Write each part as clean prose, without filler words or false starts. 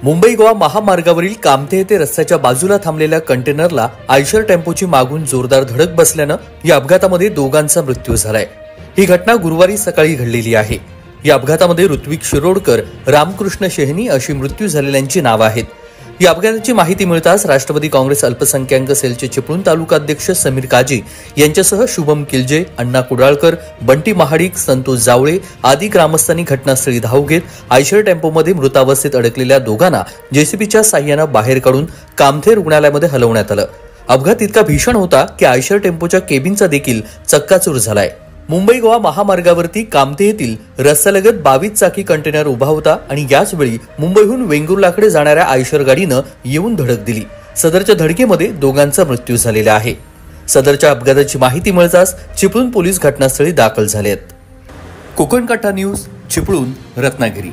मुंबई गोवा महामार्गावरील कामथे येथे रस्त्याच्या बाजूला थांबलेल्या कंटेनरला आयशर टेम्पोची मागून जोरदार धडक बसल्यानं या अपघातामध्ये दोघांचा मृत्यू झालाय। ही घटना गुरुवारी सकाळी घडलेली आहे। या अपघातामध्ये ऋत्विक शिरोडकर, रामकृष्ण शेहनी अशी मृत्यू झालेल्यांची नावे आहेत। या अपघाताची माहिती मिळताच राष्ट्रवादी काँग्रेस अल्पसंख्याक सेलचे चिपळूण तालुकाध्यक्ष समीर काजी यांच्यासह शुभम किल्जे, अण्णा कुडाळकर, बंटी महाडिक, संतोष जावळे आदी ग्रामस्थांनी घटनास्थळी धाव घेत आयशर टेम्पोमध्ये मृतावस्थेत अडकलेल्या दोघांना जेसीबीच्या साह्यानं बाहेर काढून कामथे रुग्णालयामध्ये हलवण्यात आलं। अपघात इतका भीषण होता की आयशर टेम्पोच्या केबिनचा देखील चक्काचूर झालाय। मुंबई गोवा महामार्गावरती कामथे येथील रस्त्यालगत 22 चाकी कंटेनर उभा होता आणि याच वेळी मुंबईहून वेंगुर्लाकडे जाणाऱ्या आयशर गाडीनं येऊन धडक दिली। सदरच्या धडकेमध्ये दोघांचा मृत्यू झालेला आहे। सदरच्या अपघाताची माहिती मिळताच चिपळूण पोलीस घटनास्थळी दाखल झाले आहेत। कोकण कट्टा न्यूज, चिपळूण, रत्नागिरी।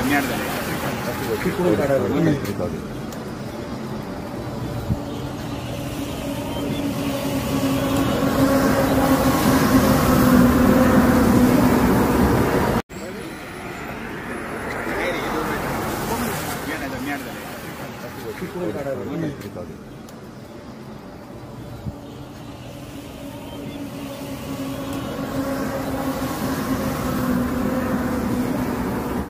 Mierda.